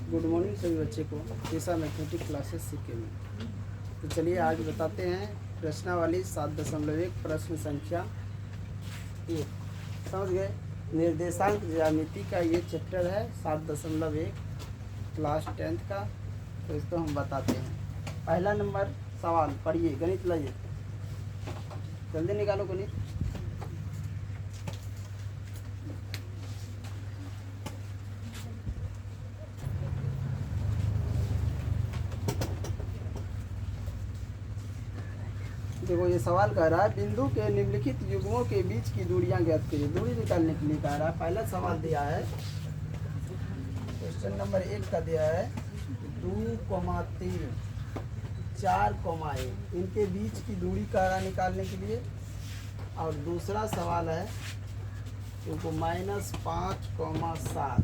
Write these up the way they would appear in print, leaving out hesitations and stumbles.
Good morning सभी बच्चे को। कैसा मैथमेटिक क्लासेस सीखेंगे। तो चलिए आज बताते हैं प्रश्नावली 7.1 प्रश्न संख्या 1। समझ गए। निर्देशांक ज्यामिति का ये चैप्टर है 7.1 क्लास 10th का। तो इसको हम बताते हैं। पहला नंबर सवाल पढ़िए, गणित लाइए, जल्दी निकालो गणित। देखो ये सवाल कह रहा है बिंदु के निम्नलिखित युग्मों के बीच की दूरियां ज्ञात करिए। दूरी निकालने के लिए कह रहा है। पहला सवाल दिया है, क्वेश्चन नंबर 1 का दिया है 2,3 4,1 इनके बीच की दूरी कह रहा निकालने के लिए। और दूसरा सवाल है इनको -5,7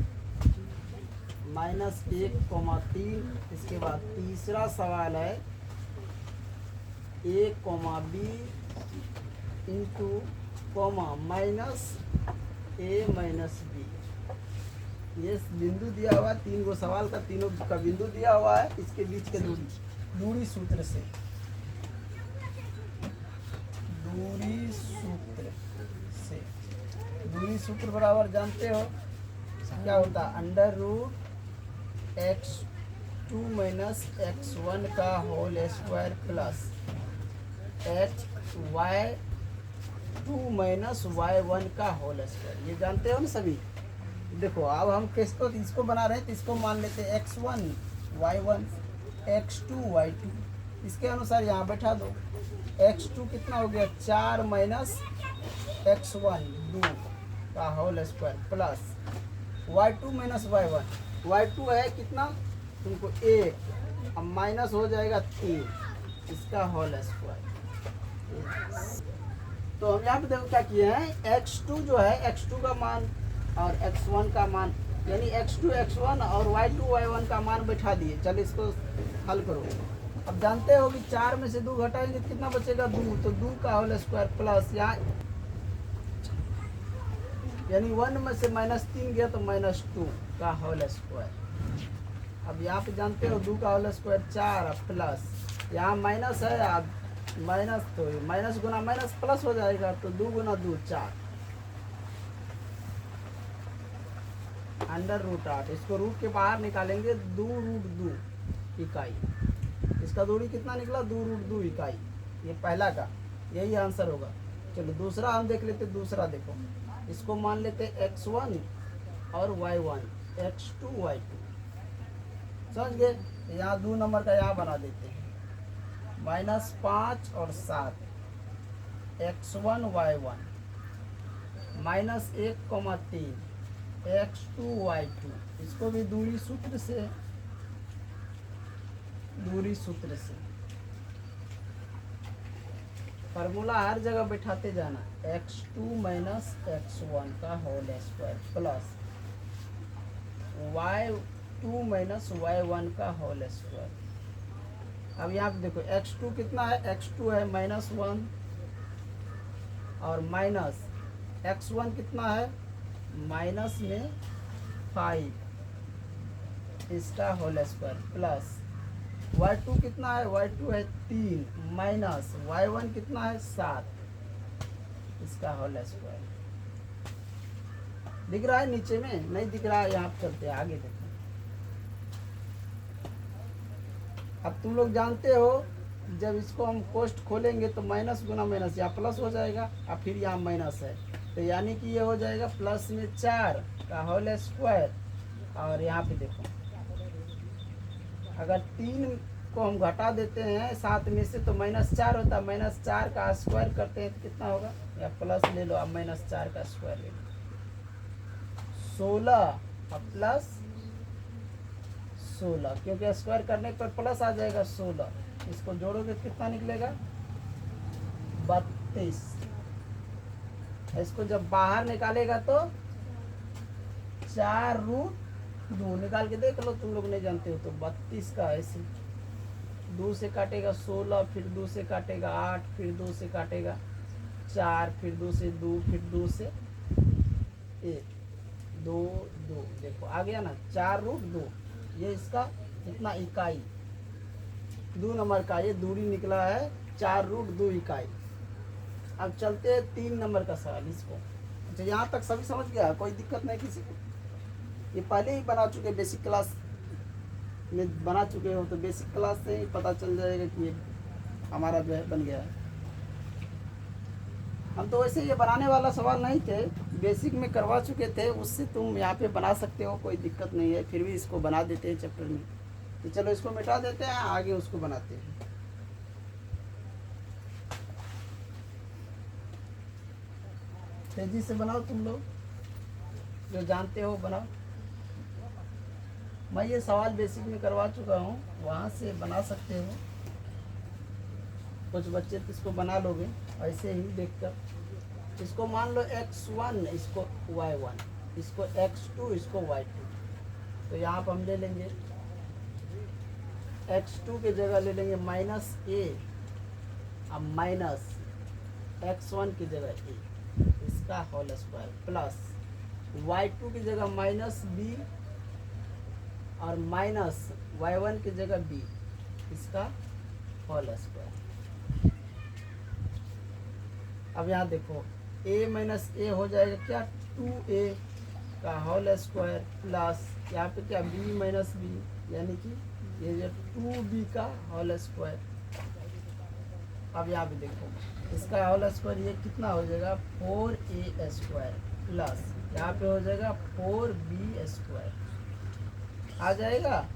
-1,3। इसके बाद तीसरा सवाल है a,b इंटू -a-b। ये बिंदु दिया हुआ है, 3 गो सवाल का, तीनों का बिंदु दिया हुआ है। इसके बीच के दूरी सूत्र से दूरी सूत्र बराबर जानते हो क्या होता है? √x2 - x1 का whole square plus y2 - y1 का होल स्क्वायर। ये जानते हो ना सभी। देखो अब हम किसको इसको बना रहे हैं, तो इसको मान लेते हैं x1 y1 x2 y2। इसके अनुसार यहाँ बैठा दो। x2 कितना हो गया 4 - x1 2 का whole square plus y2 - y1। y2 है कितना तुमको 1, अब माइनस हो जाएगा 3 इसका होल स्क्वायर। तो हम यहाँ पे देखो क्या किए हैं, x2 जो है x2 का मान और x1 का मान, यानी x2 x1 और y2 y1 का मान बैठा दिए। चल इसको हल करो। अब जानते हो कि 4 में से 2 घटाएंगे तो कितना बचेगा 2, तो 2 का होल स्क्वायर प्लस यहाँ यानी 1 में से -3 गया तो -2 का होल स्क्वायर। अब यहाँ पे जानते हो 2 का होल स्क्वायर 4 प्लस यहाँ माइनस है, अब माइनस तो माइनस गुना माइनस प्लस हो जाएगा, तो 2 गुना 2 4 √8। इसको रूट के बाहर निकालेंगे 2√2 इकाई। इसका दूरी कितना निकला 2√2 इकाई। ये पहला का यही आंसर होगा। चलो दूसरा हम देख लेते। दूसरा देखो, इसको मान लेते x1 और y1 x2 y2। समझ गए। यहाँ 2 नंबर का यहाँ बना देते हैं -5 और 7 x1 y1 -1,3 x2 y2। इसको भी दूरी सूत्र से फार्मूला हर जगह बैठाते जाना। x2 - x1 का whole square plus y2 - y1 का होल स्क्वायर। अब यहाँ पे देखो x2 कितना है, x2 है -1 और माइनस x1 कितना है माइनस में 5 इसका होल स्क्वायर प्लस y2 कितना है, y2 है 3 माइनस y1 कितना है 7 इसका होल स्क्वायर। दिख रहा है नीचे में? नहीं दिख रहा है। यहाँ चलते हैं आगे देखो। अब तुम लोग जानते हो जब इसको हम कोष्ठ खोलेंगे तो माइनस गुना माइनस या प्लस हो जाएगा, और फिर यहाँ माइनस है, तो यानी कि ये हो जाएगा प्लस में 4 का होल स्क्वायर। और यहाँ पे देखो अगर 3 को हम घटा देते हैं 7 में से तो -4 होता है। -4 का स्क्वायर करते हैं तो कितना होगा, या प्लस ले लो, अब -4 का स्क्वायर ले लो 16 और प्लस 16, क्योंकि स्क्वायर करने पर प्लस आ जाएगा 16। इसको जोड़ोगे कितना निकलेगा 32। इसको जब बाहर निकालेगा तो 4√2 निकाल के देख लो। तुम लोग नहीं जानते हो तो 32 का ऐसे 2 से काटेगा 16, फिर 2 से काटेगा 8, फिर 2 से काटेगा 4, फिर 2 से 2, फिर 2 से 1 2 2। देखो आ गया ना 4√2। ये इसका कितना इकाई 2 नंबर का ये दूरी निकला है 4√2 इकाई। अब चलते हैं 3 नंबर का सवाल इसको। अच्छा यहाँ तक सभी समझ गया, कोई दिक्कत नहीं किसी को? ये पहले ही बना चुके, बेसिक क्लास में बना चुके हो तो बेसिक क्लास से ही पता चल जाएगा कि ये हमारा जो है बन गया है। हम तो वैसे ये बनाने वाला सवाल नहीं थे, बेसिक में करवा चुके थे, उससे तुम यहाँ पे बना सकते हो, कोई दिक्कत नहीं है। फिर भी इसको बना देते हैं चैप्टर में, तो चलो इसको मिटा देते हैं, आगे उसको बनाते हैं। तेजी से बनाओ तुम लोग जो जानते हो बनाओ। मैं ये सवाल बेसिक में करवा चुका हूँ, वहाँ से बना सकते हो। कुछ बच्चे तो इसको बना लोगे ऐसे ही देखकर। इसको मान लो x1, इसको y1, इसको x2, इसको y2। तो यहाँ पर हम ले लेंगे x2 के जगह ले लेंगे -a, अब माइनस x1 की जगह a, इसका होल स्क्वायर, प्लस y2 की जगह -b और माइनस y1 की जगह b, इसका होल स्क्वायर। अब यहाँ देखो a माइनस a हो जाएगा क्या 2a का होल स्क्वायर, प्लस यहाँ पे क्या b माइनस b, यानी कि ये जो 2b का होल स्क्वायर। अब यहाँ पे देखो इसका होल स्क्वायर ये कितना हो जाएगा 4a स्क्वायर, प्लस यहाँ पे हो जाएगा 4b स्क्वायर आ जाएगा।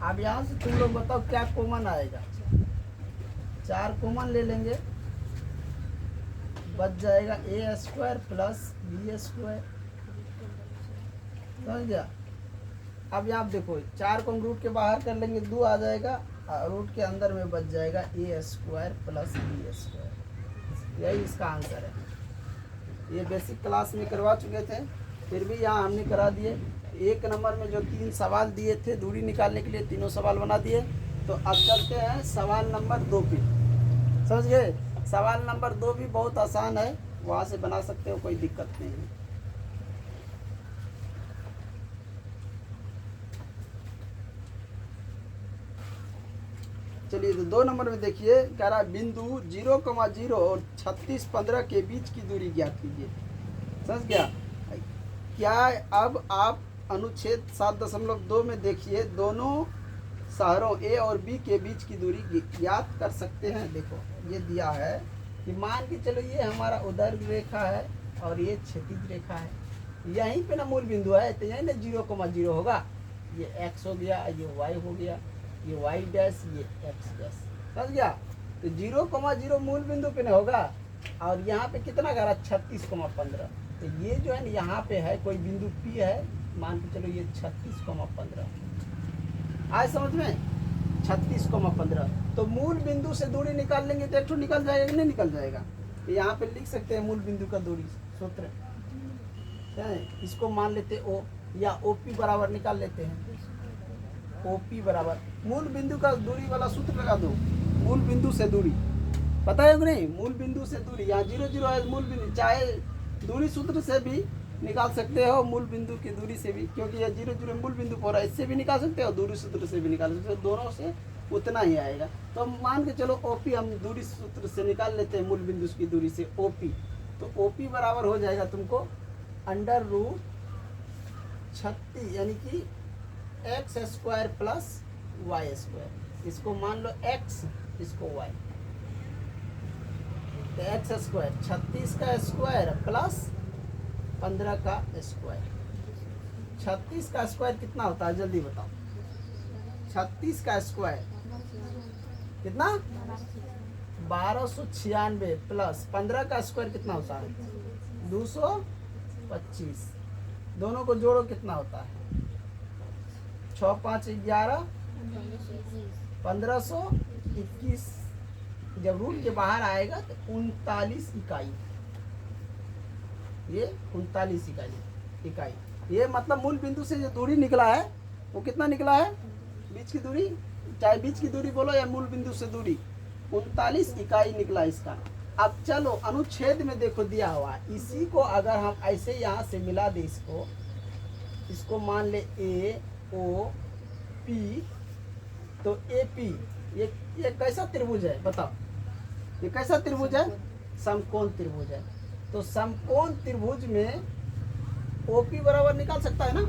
अब यहाँ से तुम लोग बताओ क्या कॉमन आएगा? 4 कॉमन ले लेंगे, बच जाएगा a square plus b square. समझ गया? अब यहाँ देखो 4 को हम रूट के बाहर कर लेंगे, 2 आ जाएगा, रूट के अंदर में बच जाएगा a square plus b square. यही इसका आंसर है। ये बेसिक क्लास में करवा चुके थे, फिर भी यहाँ हमने करा दिए। 1 नंबर में जो 3 सवाल दिए थे दूरी निकालने के लिए, तीनों सवाल बना दिए। तो अब चलते हैं सवाल नंबर 2 पे। समझ गए? सवाल नंबर 2 भी बहुत आसान है, वहाँ से बना सकते हो, कोई दिक्कत नहीं है। चलिए तो 2 नंबर में देखिए, कह रहा है बिंदु 0,0 और 36,15 के बीच की दूरी ज्ञात कीजिए। समझ गया? क्या अब आप अनुच्छेद 7.2 में देखिए, दोनों शहरों ए और बी के बीच की दूरी ज्ञात कर सकते हैं। देखो ये दिया है कि मान के चलो ये हमारा उदर रेखा है और ये क्षैतिज रेखा है, यहीं पे ना मूल बिंदु है, तो यहीं ना 0,0 होगा। ये x हो गया, ये y हो गया, ये y डैश, ये x डैश। समझ गया? तो 0,0 मूल बिंदु पे ना होगा, और यहाँ पे कितना करा 36,15। तो ये जो है ना यहाँ पे है कोई बिंदु P है, मान के चलो ये 36,15 आए समझ में, 36,15। तो मूल बिंदु से दूरी निकाल लेंगे तो एक तो निकल जाएगा कि नहीं निकल जाएगा? तो यहाँ पे लिख सकते हैं मूल बिंदु का दूरी सूत्र है, इसको मान लेते O या OP बराबर निकाल लेते हैं। OP बराबर मूल बिंदु का दूरी वाला सूत्र लगा दो, मूल बिंदु से दूरी पता है कि नहीं? मूल बिंदु से दूरी, यहाँ 0,0 है मूल बिंदु, चाहे दूरी सूत्र से भी निकाल सकते हो, मूल बिंदु की दूरी से भी, क्योंकि ये 0,0 मूल बिंदु पर है, इससे भी निकाल सकते हो, दूरी सूत्र से भी निकाल सकते हो, दोनों से उतना ही आएगा। तो मान के चलो OP हम दूरी सूत्र से निकाल लेते हैं, मूल बिंदु की दूरी से OP। तो OP बराबर हो जाएगा तुमको √36, यानी कि x square plus y square. इसको मान लो x, इसको y। तो x स्क्वायर 36 का स्क्वायर प्लस 15 का स्क्वायर। 36 का स्क्वायर कितना होता है जल्दी बताओ? 36 का स्क्वायर कितना? 1296 प्लस 15 का स्क्वायर कितना होता है? 225। दोनों को जोड़ो कितना होता है? 6 5 11 1521। जब रूट के बाहर आएगा तो 39 इकाई, ये 39 इकाई। ये मतलब मूल बिंदु से जो दूरी निकला है वो कितना निकला है? बीच की दूरी, चाहे बीच की दूरी बोलो या मूल बिंदु से दूरी, 39 इकाई निकला इसका। अब चलो अनुच्छेद में देखो दिया हुआ, इसी को अगर हम ऐसे यहाँ से मिला दे, इसको मान ले A, ओ पी, तो ए पी ये कैसा त्रिभुज है बताओ, ये कैसा त्रिभुज है? समकोण त्रिभुज है। तो समकोण त्रिभुज में ओपी बराबर निकाल सकता है ना,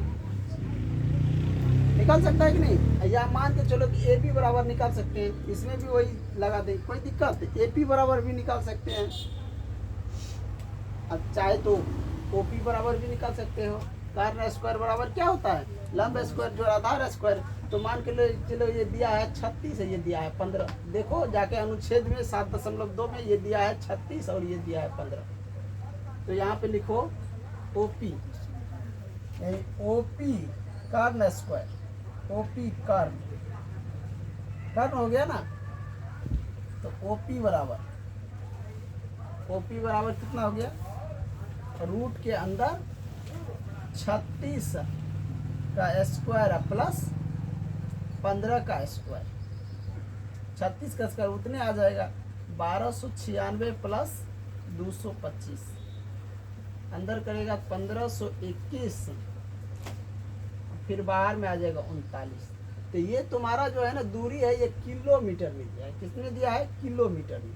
निकाल सकता है कि नहीं? या मान के चलो कि एपी बराबर निकाल सकते हैं, इसमें भी वही लगा दें, कोई दिक्कत? एपी बराबर भी निकाल सकते हैं, अब चाहे तो ओपी बराबर भी निकाल सकते हो। कर्ण स्क्वायर बराबर क्या होता है? लंब स्क्वायर जो आधार स्क्वायर। तो मान के लो चलो ये दिया है 36 है, ये दिया है 15, देखो जाके अनुच्छेद में 7.2 में ये दिया है 36 और ये दिया है 15। तो यहाँ पे लिखो ओपी, ओपी कर्ण स्क्वायर, ओपी कर्ण, कर्ण हो गया ना। तो ओपी बराबर कितना हो गया? रूट के अंदर 36 का स्क्वायर प्लस 15 का स्क्वायर, 36 का स्क्वायर उतने आ जाएगा 1296 प्लस 225, अंदर करेगा 1521, फिर बाहर में आ जाएगा 39। तो ये तुम्हारा जो है ना दूरी है, ये किलोमीटर में दिया है। किसने दिया है? किलोमीटर में,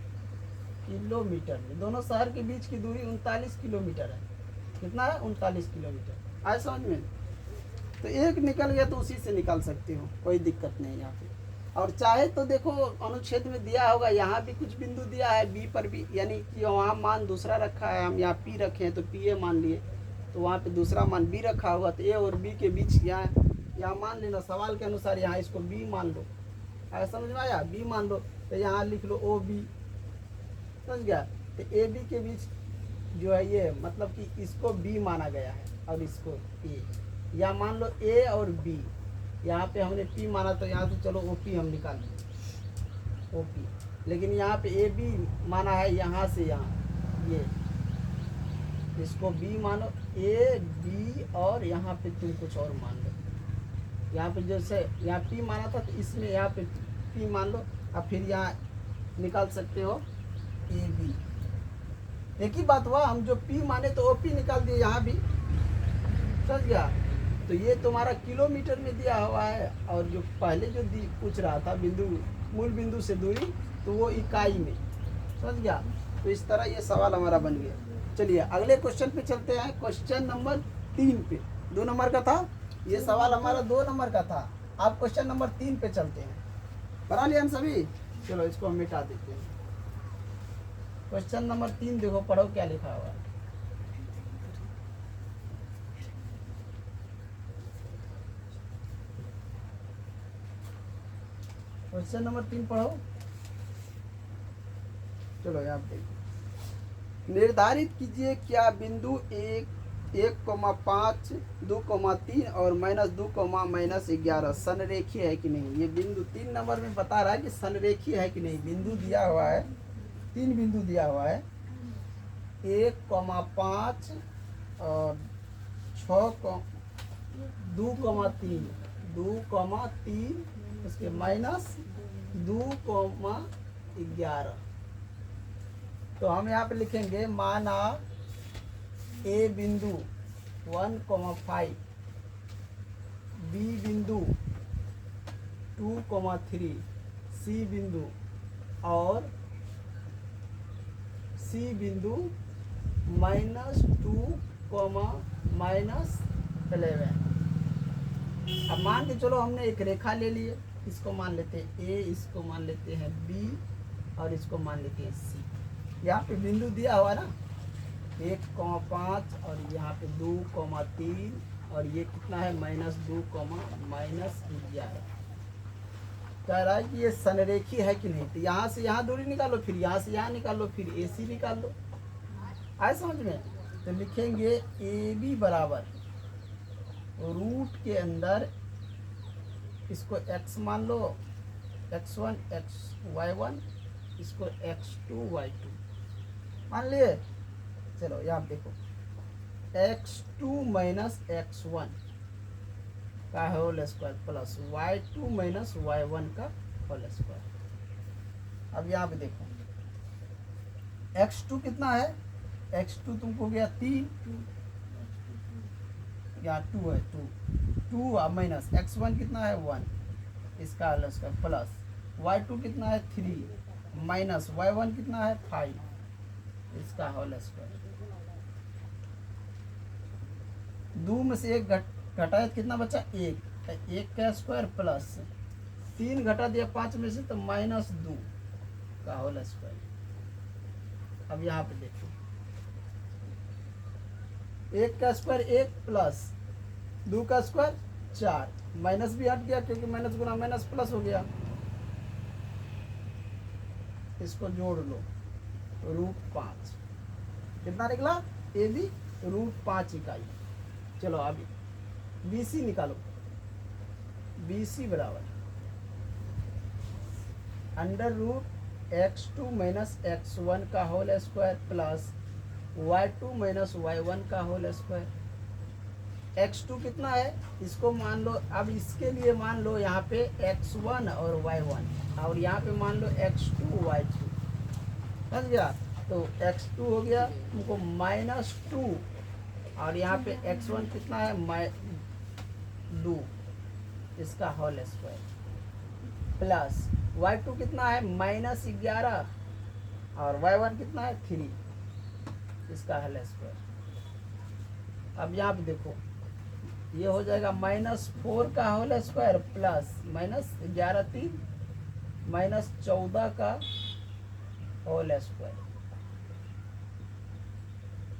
किलोमीटर में। दोनों शहर के बीच की दूरी 39 किलोमीटर है। कितना है? 39 किलोमीटर। आए समझ में? तो एक निकल गया तो उसी से निकाल सकते हो, कोई दिक्कत नहीं यहाँ पे। और चाहे तो देखो अनुच्छेद में दिया होगा, यहाँ भी कुछ बिंदु दिया है बी पर भी, यानी कि वहाँ मान दूसरा रखा है, हम यहाँ पी रखे हैं तो पी ए मान लिए, तो वहाँ पे दूसरा मान बी रखा होगा, तो ए और बी के बीच यहाँ मान लेना, सवाल के अनुसार यहाँ इसको बी मान लो। ऐसा समझ में आया? बी मान लो, तो यहाँ लिख लो ओ बी, समझ गया? तो ए बी के बीच जो है ये मतलब कि इसको बी माना गया है और इसको ए, या मान लो ए और बी, यहाँ पे हमने पी माना तो यहाँ से चलो ओ पी हम निकाल लें, ओ पी। लेकिन यहाँ पे ए बी माना है, यहाँ से यहाँ ये, इसको बी मानो, ए बी, और यहाँ पे तुम कुछ और मान लो। यहाँ पे जैसे यहाँ पी माना था तो इसमें यहाँ पे पी मान लो, और फिर यहाँ निकाल सकते हो ए बी। एक ही बात हुआ, हम जो पी माने तो ओ पी निकाल दिए यहाँ भी, समझ गया? तो ये तुम्हारा किलोमीटर में दिया हुआ है, और जो पहले जो पूछ रहा था बिंदु, मूल बिंदु से दूरी, तो वो इकाई में, समझ गया? तो इस तरह ये सवाल हमारा बन गया। चलिए अगले क्वेश्चन पे चलते हैं, क्वेश्चन नंबर 3 पे। 2 नंबर का था ये सवाल, हमारा 2 नंबर का था। आप क्वेश्चन नंबर 3 पे चलते हैं। बना लिया हम सभी? चलो इसको हम मिटा देते हैं। क्वेश्चन नंबर 3 देखो, पढ़ो क्या लिखा हुआ है। क्वेश्चन नंबर 3 पढ़ो। चलो यहाँ देखो, निर्धारित कीजिए क्या बिंदु 1,5, 2,3 और -2,-11 संरेखीय है कि नहीं। ये बिंदु 3 नंबर में बता रहा है कि संरेखीय है कि नहीं। बिंदु दिया हुआ है, 3 बिंदु दिया हुआ है, 1,5 और 2,3, 2,3 उसके -2,11। तो हम यहाँ पे लिखेंगे, माना ए बिंदु 1,5, बी बिंदु 2,3, सी बिंदु और सी बिंदु -2,-11। अब मान के चलो हमने एक रेखा ले लिए, इसको मान लेते हैं ए, इसको मान लेते हैं बी, और इसको मान लेते हैं सी। यहाँ पे बिंदु दिया हुआ ना 1,5 और यहाँ पे 2,3 और ये कितना है -2,-11। कह रहा है कि ये संरेखीय है कि नहीं। तो यहाँ से यहाँ दूरी निकालो, फिर यहाँ से यहाँ निकालो, फिर ए सी निकाल लो। आए समझ में? तो लिखेंगे ए बी बराबर रूट के अंदर, इसको x मान लो, x1 y1, इसको x2 y2 मान लिए। चलो यहाँ देखो, x2 - x1 का whole square plus y2 - y1 का होल स्क्वायर। अब यहाँ पे देखो x2 कितना है, x2 तुमको गया 3, यहाँ 2 है 2, टू माइनस x1 कितना है 1 इसका होल स्क्वायर प्लस y2 कितना है 3 माइनस y1 कितना है 5 इसका होल स्क्वायर। दो में से एक घटाया तो कितना बचा 1 1 का स्क्वायर प्लस 3 घटा दिया 5 में से तो माइनस 2 का होल स्क्वायर। अब यहाँ पे देखो 1 का स्क्वायर 1 प्लस 2 का स्क्वायर 4 माइनस भी हट गया क्योंकि माइनस गुना माइनस प्लस हो गया। इसको जोड़ लो √5 कितना निकला ए बी √5 इकाई। चलो अभी BC निकालो BC बराबर √x2 माइनस x1 का whole square plus y2 minus y1 का होल स्क्वायर। x2 कितना है इसको मान लो, अब इसके लिए मान लो यहाँ पे x1 और y1 और यहाँ पे मान लो x2 y2 समझ गया। तो x2 हो गया तुमको -2 और यहाँ पे x1 कितना है 2 इसका होल स्क्वायर प्लस y2 कितना है -11 और y1 कितना है 3 इसका होल स्क्वायर। अब यहाँ पे देखो ये हो जाएगा -4 का होल स्क्वायर प्लस -11 3 -14 का होल स्क्वायर।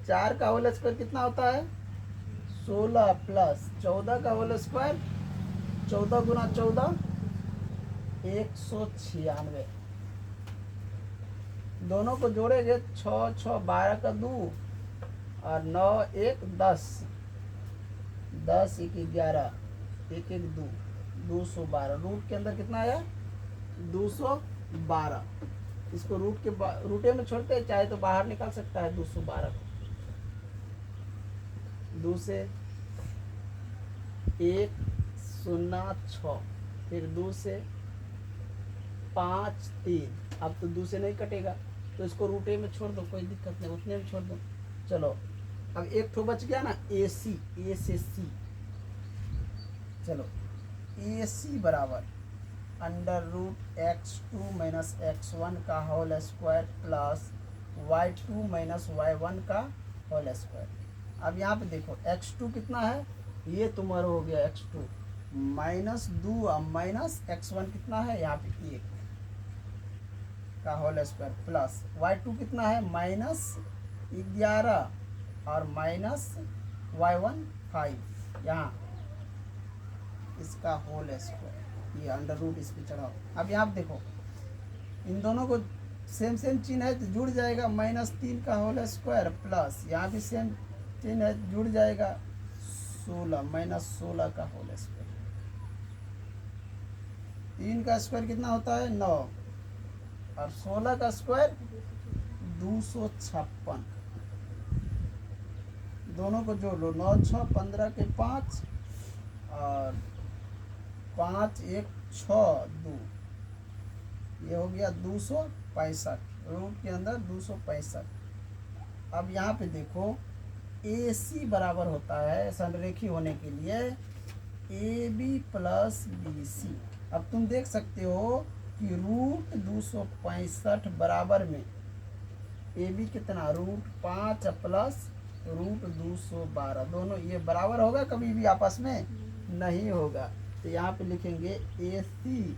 4 का होल स्क्वायर कितना होता है 16 प्लस 14 का होल स्क्वायर 14 गुना 14 196। दोनों को जोड़ेंगे 6 6 12 का 2 और 9 1 10 10 1 11 1 1 2 212 रूट के अंदर कितना आया 212। इसको रूटे में छोड़ते हैं चाहे तो बाहर निकाल सकता है 212 को। 2 से 1 0 6 फिर 2 से 5 3 अब तो 2 से नहीं कटेगा तो इसको रूटे में छोड़ दो कोई दिक्कत नहीं उतने में छोड़ दो। चलो अब एक ठो बच गया ना AC A से C। चलो AC बराबर √x2 माइनस x1 का whole square plus y2 minus y1 का होल स्क्वायर। अब यहाँ पे देखो x2 कितना है ये तुम्हारा हो गया x2 -2 अब माइनस x1 कितना है यहाँ पे 1 का होल स्क्वायर प्लस y2 कितना है -11 और माइनस y1 5 यहाँ इसका होल स्क्वायर ये √ इस पे चढ़ाओ। अब यहाँ देखो इन दोनों को सेम चिन्ह है तो जुड़ जाएगा -3 का होल स्क्वायर प्लस यहाँ भी सेम चिन्ह है जुड़ जाएगा 16 -16 का होल स्क्वायर। 3 का स्क्वायर कितना होता है 9 और 16 का स्क्वायर 256। दोनों को जोड़ लो 9 6 15 के 5 और 5 1 6 2 ये हो गया 265 रूट के अंदर 265। अब यहाँ पे देखो AC बराबर होता है संरेखी होने के लिए AB प्लस BC। अब तुम देख सकते हो कि √265 बराबर में AB कितना √5 प्लस √212 दोनों ये बराबर होगा कभी भी आपस में नहीं होगा। तो यहाँ पे लिखेंगे AC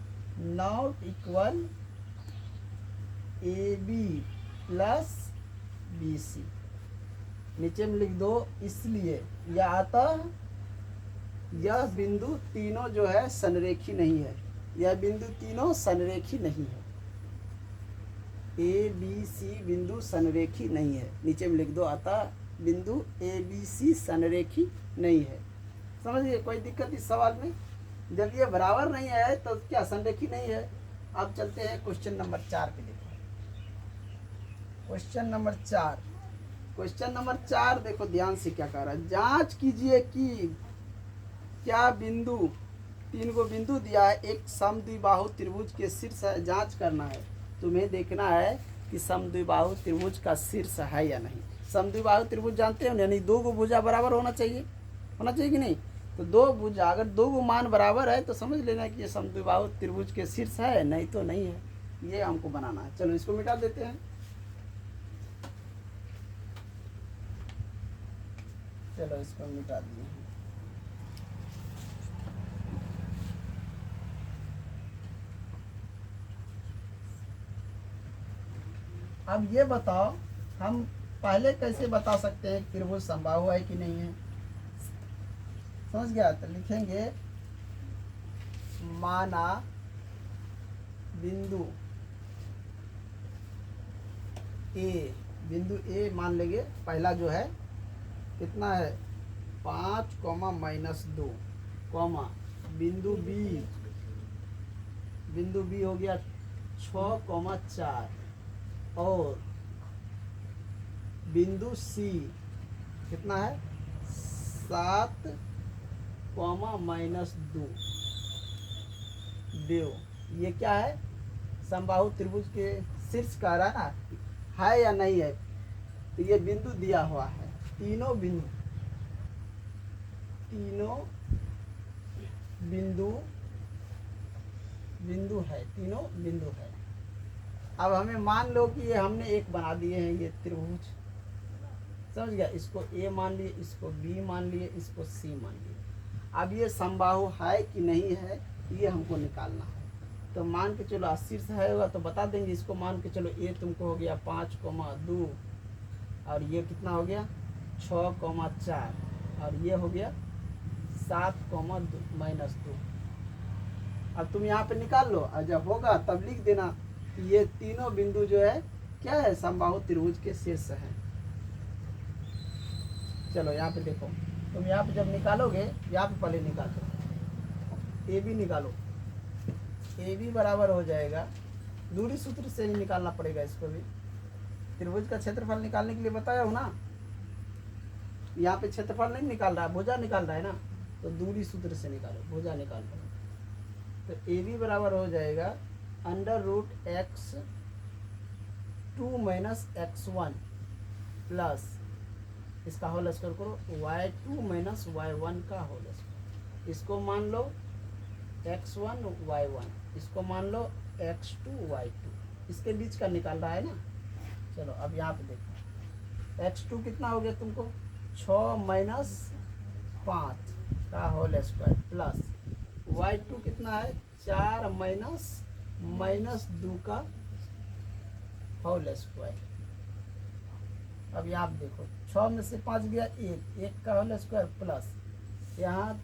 not equal AB plus BC। नीचे में लिख दो इसलिए यह आता यह बिंदु तीनों जो है संरेखी नहीं है, यह बिंदु तीनों संरेखी नहीं है। ABC बिंदु संरेखी नहीं है, नीचे में लिख दो आता बिंदु ABC संरेखी नहीं है। समझिए कोई दिक्कत इस सवाल में? जब ये बराबर नहीं है तो क्या संरेखी नहीं है। अब चलते हैं क्वेश्चन नंबर 4 पे। देखो क्वेश्चन नंबर 4 देखो ध्यान से क्या कह रहा है। जांच कीजिए कि क्या बिंदु 3 को बिंदु दिया है, एक समद्विबाहु त्रिभुज के शीर्ष है। जांच करना है, तुम्हें देखना है कि समद्विबाहु त्रिभुज का शीर्ष है या नहीं। समद्विबाहु त्रिभुज जानते हो यानी दो को भुजा बराबर होना चाहिए कि नहीं। तो दो भुजा अगर दो को मान बराबर है तो समझ लेना कि ये समद्विबाहु त्रिभुज के शीर्ष है, नहीं तो नहीं है। ये हमको बनाना है। चलो इसको मिटा देते हैं। चलो इसको मिटा दिए हैं। अब ये बताओ हम पहले कैसे बता सकते हैं त्रिभुज समबाहु है कि नहीं है। समझ गया? तो लिखेंगे माना बिंदु ए मान लेंगे पहला जो है कितना है 5, -2, कॉमा बिंदु बी हो गया 6, 4 और बिंदु सी कितना है 7, -2 देव। ये क्या है समबाहु त्रिभुज के शीर्ष का रहा है या नहीं है। तो ये बिंदु दिया हुआ है, तीनों बिंदु है, तीनों बिंदु है। अब हमें मान लो कि ये हमने एक बना दिए हैं ये त्रिभुज। समझ गया? इसको ए मान लिए, इसको बी मान लिए, इसको सी मान लिए। अब ये समबाहु है कि नहीं है ये हमको निकालना है। तो मान के चलो शीर्ष है होगा तो बता देंगे। इसको मान के चलो ये तुमको हो गया 5, 2 और ये कितना हो गया 6, 4 और ये हो गया 7, -2। अब तुम यहाँ पे निकाल लो और जब होगा तब लिख देना कि ये तीनों बिंदु जो है क्या है समबाहु त्रिभुज के शीर्ष है। चलो यहाँ पे देखो, तुम यहाँ पे जब निकालोगे यहाँ पे पहले निकालो ए बी निकालो। ए बी बराबर हो जाएगा, दूरी सूत्र से ही निकालना पड़ेगा इसको भी। त्रिभुज का क्षेत्रफल निकालने के लिए बताया हूँ ना। यहाँ पे क्षेत्रफल नहीं निकाल रहा है, भुजा निकाल रहा है ना। तो दूरी सूत्र से निकालो, भुजा निकाल लो। तो ए बी बराबर हो जाएगा √x2 - x1 प्लस इसका होल स्क्वायर करो y2 - y1 का होल स्क्वायर। इसको मान लो x1 y1, इसको मान लो x2 y2। इसके बीच का निकाल रहा है ना। चलो अब यहाँ पे देखो x2 कितना हो गया तुमको 6 - 5 का होल स्क्वायर प्लस y2 कितना है 4 - -2 का होल स्क्वायर। अब यहाँ पे देखो 6 में से 5 गया 1 का होल स्क्वायर प्लस यहाँ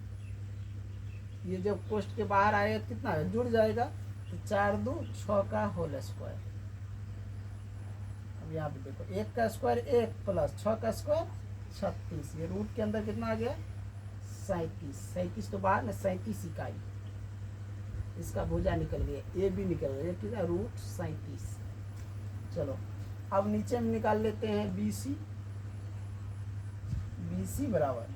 ये जब कोष्ठ के बाहर आएगा कितना है जुड़ जाएगा तो 4, 2, 6 का होल स्क्वायर। अब यहाँ पे देखो 1 का स्क्वायर 1 प्लस 6 का स्क्वायर 36। ये रूट के अंदर कितना आ गया 37 तो बाहर में 37 इकाई। इसका भुजा निकल गया, ए भी निकल गया, कितना √37। चलो अब नीचे में निकाल लेते हैं BC बराबर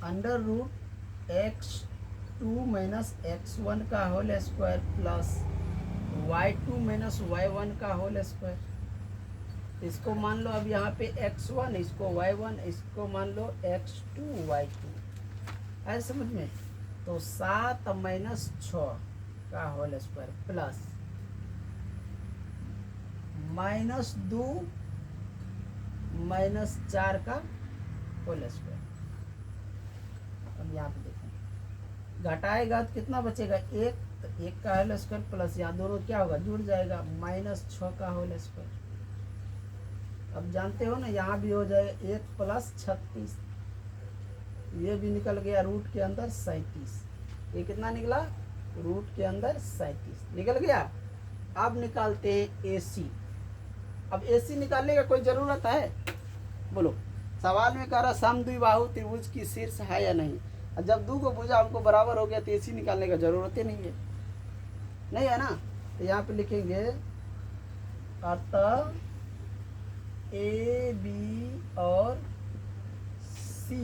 √x2 - x1 का whole square plus y2 - y1 का होल स्क्वायर। इसको मान लो अब यहाँ पे x1, इसको y1, इसको मान लो x2 y2। है समझ में? तो 7 - 6 का होल स्क्वायर प्लस -2 - 4 का होल स्क्वायर। अब यहाँ पे देखो घटाएगा तो कितना बचेगा 1, तो 1 का होल स्क्वायर प्लस यहाँ दोनों क्या होगा जुड़ जाएगा -6 का होल स्क्वायर। अब जानते हो ना यहाँ भी हो जाएगा 1 प्लस 36। ये भी निकल गया रूट के अंदर 37। ये कितना निकला रूट के अंदर 37 निकल गया। अब निकालते हैं AC। अब AC निकालने का कोई ज़रूरत है बोलो? सवाल में कह रहा समद्विबाहु त्रिभुज की शीर्ष है या नहीं। और जब दो को भुजा हमको बराबर हो गया तो AC निकालने का ज़रूरत ही नहीं है ना। तो यहाँ पे लिखेंगे अतः AB और C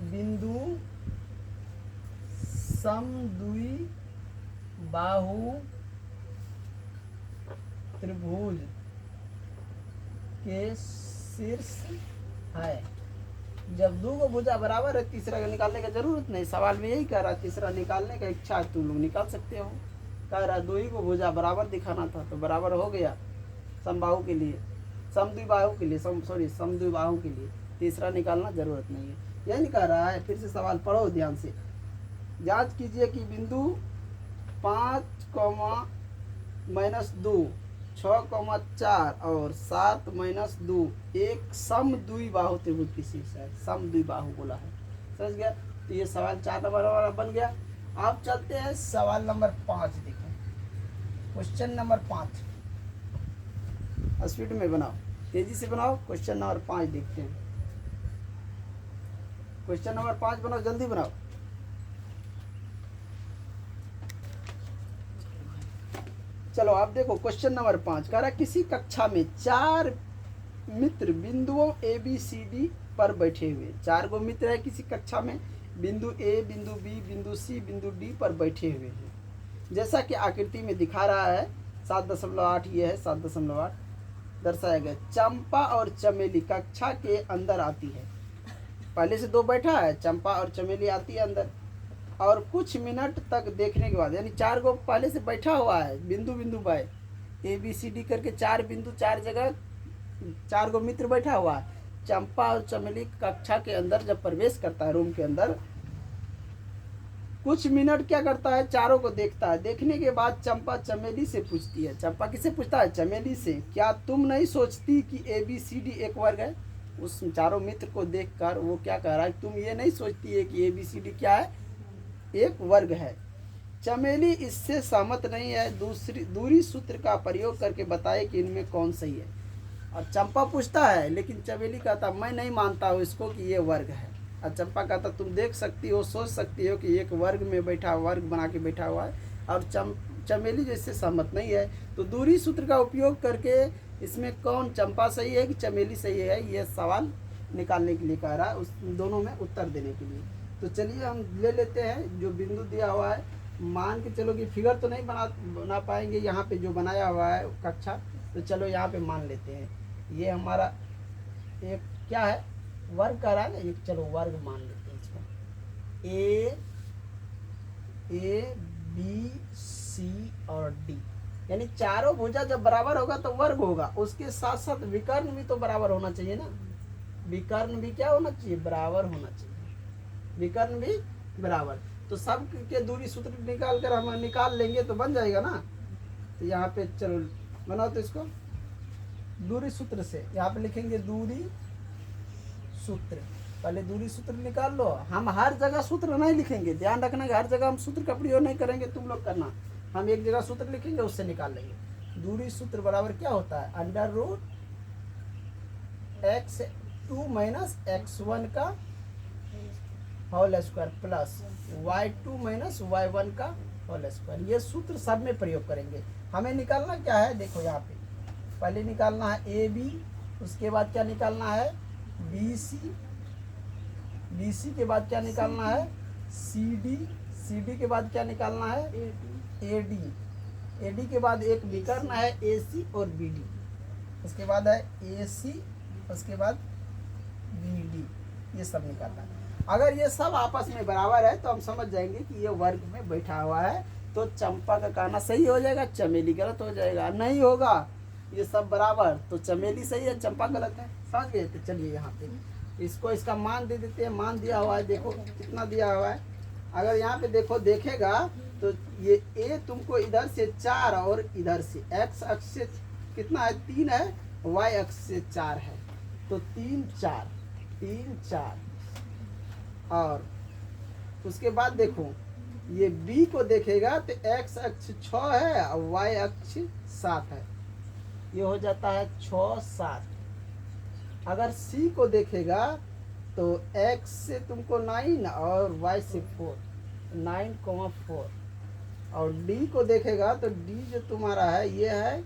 बिंदु समद्विबाहु त्रिभुज के शीर्ष है। जब दो को भुजा बराबर है तीसरा का निकालने का जरूरत नहीं। सवाल में यही कह रहा है, तीसरा निकालने का इच्छा है तुम लोग निकाल सकते हो। कह रहा दो ही को भुजा बराबर दिखाना था तो बराबर हो गया समबाहु के लिए, समद्विबाहु के लिए, समद्विबाहु के लिए तीसरा निकालना जरूरत नहीं है। यही कह रहा है। फिर से सवाल पढ़ो ध्यान से। जांच कीजिए कि बिंदु 5, -2, 6, 4 और 7, -2 एक समद्विबाहु त्रिभुज की शीर्ष है। समद्विबाहु बोला है, समझ गया। तो ये सवाल 4 नंबर वाला बन गया। आप चलते हैं सवाल नंबर 5 देखें। क्वेश्चन नंबर 5 स्पीड में बनाओ, तेजी से बनाओ। क्वेश्चन नंबर 5 देखते हैं। क्वेश्चन नंबर 5 बनाओ, जल्दी बनाओ। चलो आप देखो क्वेश्चन नंबर 5 कह रहा है किसी कक्षा में 4 मित्र बिंदुओं ए बी सी डी पर बैठे हुए। 4 गो मित्र है किसी कक्षा में, बिंदु ए, बिंदु बी, बिंदु सी, बिंदु डी पर बैठे हुए हैं। जैसा कि आकृति में दिखा रहा है 7.8 ये है 7.8 दर्शाया गया। चंपा और चमेली कक्षा के अंदर आती है। पहले से 2 बैठा है, चंपा और चमेली आती है अंदर, और कुछ मिनट तक देखने के बाद, यानी 4 गो पहले से बैठा हुआ है बिंदु बिंदु by A B C D करके 4 बिंदु 4 जगह 4 गो मित्र बैठा हुआ है। चंपा और चमेली कक्षा के अंदर जब प्रवेश करता है, रूम के अंदर कुछ मिनट क्या करता है, चारों को देखता है। देखने के बाद चंपा चमेली से पूछती है, चंपा किसे पूछता है, चमेली से, क्या तुम नहीं सोचती कि ए बी सी डी एक वर्ग है। उस चारों मित्र को देखकर वो क्या कह रहा है, तुम ये नहीं सोचती है कि ए बी सी डी क्या है, एक वर्ग है। चमेली इससे सहमत नहीं है, दूरी सूत्र का प्रयोग करके बताए कि इनमें कौन सही है। और चंपा पूछता है, लेकिन चमेली कहता मैं नहीं मानता हूँ इसको कि ये वर्ग है। और चंपा कहता तुम देख सकती हो, सोच सकती हो कि एक वर्ग में बैठा, वर्ग बना के बैठा हुआ है। और चमेली जैसे सहमत नहीं है, तो दूरी सूत्र का उपयोग करके इसमें कौन, चंपा सही है कि चमेली सही है, ये सवाल निकालने के लिए कह रहा है, उस दोनों में उत्तर देने के लिए। तो चलिए हम ले लेते हैं जो बिंदु दिया हुआ है। मान के चलो कि फिगर तो नहीं बना पाएंगे यहाँ पे जो बनाया हुआ है कक्षा, तो चलो यहाँ पे मान लेते हैं ये हमारा एक क्या है, वर्ग कर रहा है ना, एक चलो वर्ग मान लेते हैं इसको। ए बी सी और डी, यानी चारों भुजा जब बराबर होगा तो वर्ग होगा। उसके साथ साथ विकर्ण भी तो बराबर होना चाहिए ना, विकर्ण भी क्या होना चाहिए, बराबर होना चाहिए, विकर्ण भी बराबर। तो सब के दूरी सूत्र निकाल कर हम निकाल लेंगे तो बन जाएगा ना। तो यहाँ पे चलो बनाओ, तो इसको दूरी सूत्र से यहाँ पे लिखेंगे दूरी सूत्र। पहले दूरी सूत्र निकाल लो। हम हर जगह सूत्र नहीं लिखेंगे, ध्यान रखना कि हर जगह हम सूत्र का प्रयोग नहीं करेंगे, तुम लोग करना। हम एक जगह सूत्र लिखेंगे उससे निकाल लेंगे। दूरी सूत्र बराबर क्या होता है, √x2 - x1 का whole square plus y2 - y1 का होल स्क्वायर। ये सूत्र सब में प्रयोग करेंगे। हमें निकालना क्या है, देखो यहाँ पे पहले निकालना है ए बी, उसके बाद क्या निकालना है बी सी, बी सी के बाद क्या निकालना है सी डी, सी डी के बाद क्या निकालना है ए डी, ए डी के बाद एक विकर्ण है ए सी और बी डी, उसके बाद है ए सी, उसके बाद बी डी, ये सब निकालना है। अगर ये सब आपस में बराबर है तो हम समझ जाएंगे कि ये वर्ग में बैठा हुआ है। तो चंपा का कहना सही हो जाएगा, चमेली गलत हो जाएगा। नहीं होगा ये सब बराबर तो चमेली सही है, चंपा गलत है। समझ गए। तो चलिए यहाँ पे इसको इसका मान दे देते हैं। मान दिया हुआ है, देखो कितना दिया हुआ है। अगर यहाँ पे देखो देखेगा तो ये ए तुमको इधर से 4 और इधर से x अक्ष से कितना है 3 है, y अक्ष से 4 है, तो 3 4 3 4। और उसके बाद देखो ये b को देखेगा तो x अक्ष 6 है और y अक्ष 7 है, ये हो जाता है 6 7। अगर c को देखेगा तो x से तुमको 9 और y से 4, 9,4। और d को देखेगा तो d जो तुम्हारा है ये है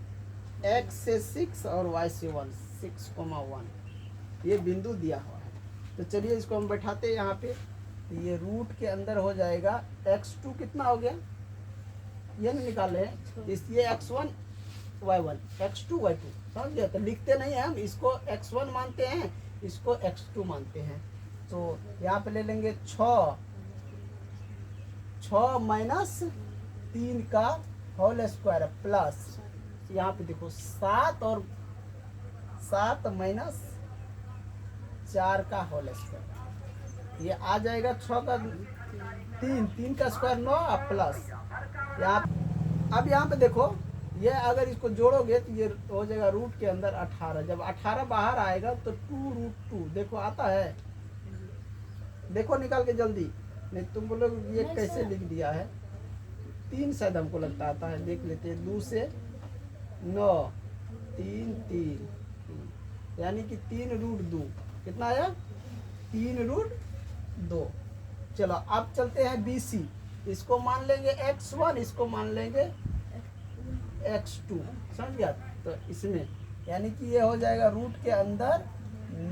x से 6 और y से 1, 6,1। ये बिंदु दिया हुआ है। तो चलिए इसको हम बैठाते हैं यहाँ पे। तो ये रूट के अंदर हो जाएगा x2 कितना हो गया, ये नहीं निकाल रहे हैं, इसलिए x1 y1 x2 y2। समझ गया। तो लिखते नहीं है हम, इसको x1 मानते हैं, इसको x2 मानते हैं। तो यहाँ पे ले लेंगे 6 माइनस 3 का होल स्क्वायर प्लस यहाँ पे देखो 7 माइनस 4 का होल स्क्वायर, ये आ जाएगा 6 का 3 का स्क्वायर 9 प्लस यहाँ। अब यहाँ पे देखो ये अगर इसको जोड़ोगे तो ये हो जाएगा रूट के अंदर 18। जब 18 बाहर आएगा तो 2√2 देखो आता है, देखो निकाल के जल्दी, नहीं तुम बोलो ये कैसे लिख दिया है। 3 शायद हमको लगता आता है, देख लेते हैं। 2 से 9 3 यानी कि 3√2 कितना आया 3√2। चलो अब चलते हैं BC, इसको मान लेंगे x1, इसको मान लेंगे x2, समझ गया। तो इसमें यानी कि ये हो जाएगा रूट के अंदर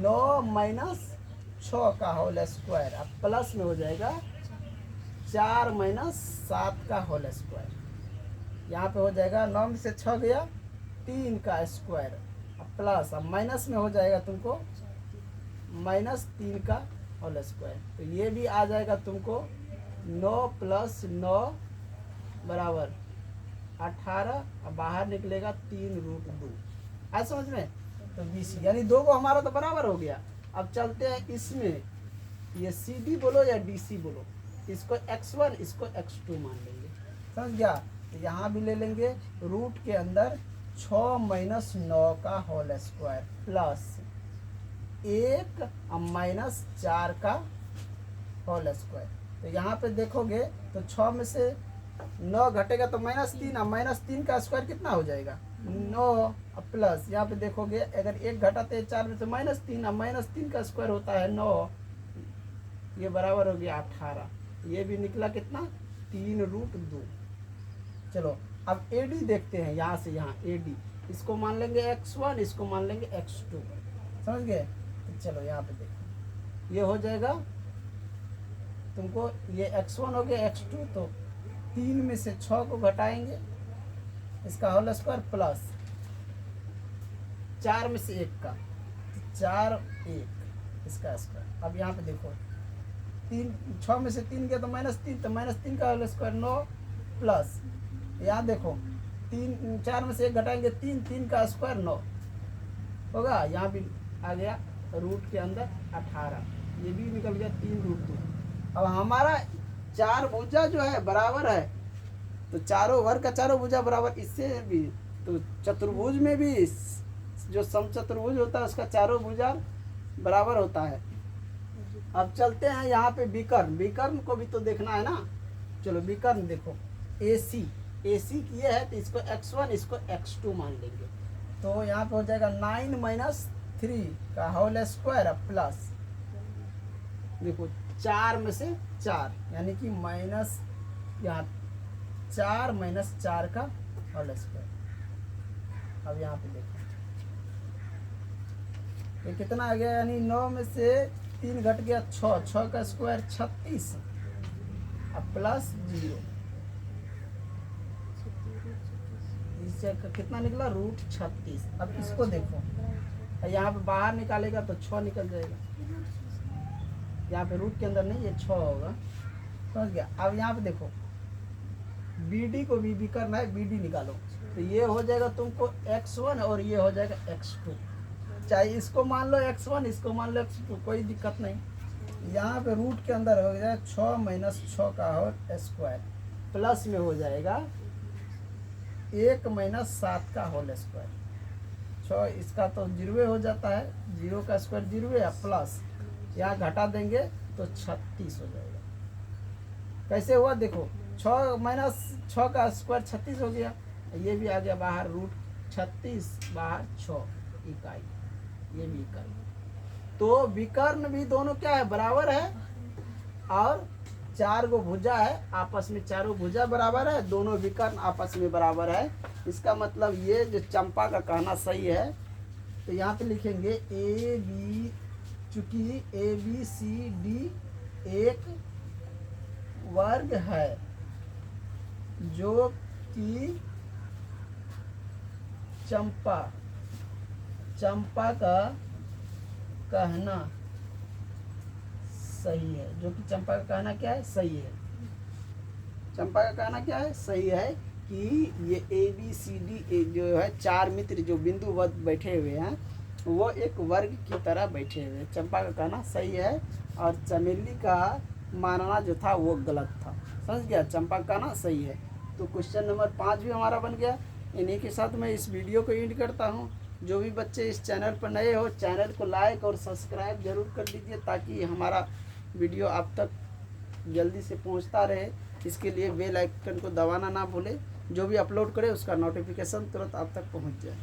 9 माइनस 6 का होल स्क्वायर, अब प्लस में हो जाएगा 4 माइनस 7 का होल स्क्वायर। यहाँ पे हो जाएगा 9 में से 6 गया 3 का स्क्वायर, अब प्लस, अब माइनस में हो जाएगा तुमको -3 का होल स्क्वायर। तो ये भी आ जाएगा तुमको 9 + 9 बराबर 18, अब बाहर निकलेगा 3√2। आज समझ में। तो BC यानी 2 को हमारा तो बराबर हो गया। अब चलते हैं इसमें, ये CD बोलो या DC बोलो, इसको x1 इसको x2 मान लेंगे, समझ गया। तो यहाँ भी ले लेंगे रूट के अंदर 6 माइनस 9 का होल स्क्वायर प्लस 1 माइनस 4 का होल स्क्वायर। तो यहाँ पे देखोगे तो 6 में से 9 घटेगा तो -3, अब -3 का स्क्वायर कितना हो जाएगा 9, अब प्लस यहाँ पे देखोगे अगर 1 घटाते हैं 4 में से -3, अब -3 का स्क्वायर होता है 9, ये बराबर हो गया 18, ये भी निकला कितना 3√2। चलो अब AD देखते हैं, यहाँ से यहाँ AD, इसको मान लेंगे x1, इसको मान लेंगे x2, समझ गए। तो चलो यहाँ पे देखो ये हो जाएगा तुमको, ये x1 हो गया x2, तो 3 में से 6 को घटाएंगे इसका होल स्क्वायर प्लस 4 में से 1 का 4 1 इसका स्क्वायर। अब यहाँ पे देखो 6 में से 3 गया तो -3, तो -3 का होल स्क्वायर 9 प्लस, यहाँ देखो 4 में से 1 घटाएंगे 3 का स्क्वायर 9 होगा। यहाँ भी आ गया रूट के अंदर 18, ये भी निकल गया 3√2। अब हमारा 4 भुजा जो है बराबर है, तो चारों वर्ग का चारों भुजा बराबर, इससे भी तो चतुर्भुज में भी जो समचतुर्भुज होता है उसका चारों भुजा बराबर होता है। अब चलते हैं यहाँ पे विकर्ण को भी तो देखना है ना। चलो विकर्ण देखो AC किए है तो इसको x1 इसको x2 मान लेंगे। तो यहाँ पे हो जाएगा 9 माइनस 3 का होल स्क्वायर प्लस देखो 4 में से 4 यानी कि माइनस, यहाँ 4 माइनस 4 का होल स्क्वायर। अब यहाँ पे देखो ये कितना आ गया, यानी 9 में से 3 घट गया 6 का स्क्वायर 36, अब प्लस 0, इससे कितना निकला √36। अब इसको देखो, यहाँ पे बाहर निकालेगा तो 6 निकल जाएगा, यहाँ पे रूट के अंदर नहीं, ये 6 होगा, समझ गया। अब यहाँ पे देखो BD को भी करना है, BD निकालो, तो ये हो जाएगा तुमको x1 और ये हो जाएगा x2, चाहे इसको मान लो x1 इसको मान लो x2, कोई दिक्कत नहीं। यहाँ पे रूट के अंदर हो जाए 6 माइनस 6 का होल स्क्वायर प्लस में हो जाएगा 1 माइनस 7 का होल स्क्वायर। 6 इसका तो 0 हो जाता है, 0 का स्क्वायर 0 है, प्लस यहाँ घटा देंगे तो 36 हो जाएगा। कैसे हुआ देखो, 6 माइनस 6 का स्क्वायर 36 हो गया, ये भी आ गया बाहर रूट 36 बाहर 6 इकाई, ये भी इकाई। तो विकर्ण भी दोनों क्या है बराबर है, और 4 गो भुजा है आपस में, चारों भुजा बराबर है, दोनों विकर्ण आपस में बराबर है। इसका मतलब ये जो चंपा का कहना सही है। तो यहाँ पे लिखेंगे AB, चूंकि ABCD एक वर्ग है जो कि चंपा का कहना सही है, जो कि चंपा का कहना क्या है, सही है। चंपा का कहना क्या है, सही है कि ये ABCD जो है 4 मित्र जो बिंदुवत बैठे हुए हैं वो एक वर्ग की तरह बैठे हुए हैं। चंपा का कहना सही है और चमेली का मानना जो था वो गलत था। समझ गया, चंपा का कहना सही है। तो क्वेश्चन नंबर 5 भी हमारा बन गया। इन्हीं के साथ मैं इस वीडियो को एंड करता हूँ। जो भी बच्चे इस चैनल पर नए हो, चैनल को लाइक और सब्सक्राइब जरूर कर लीजिए ताकि हमारा वीडियो आप तक जल्दी से पहुंचता रहे। इसके लिए बेल आइकन को दबाना ना भूले, जो भी अपलोड करें उसका नोटिफिकेशन तुरंत आप तक पहुंच जाए।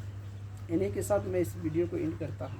इन्हीं के साथ मैं इस वीडियो को एंड करता हूं।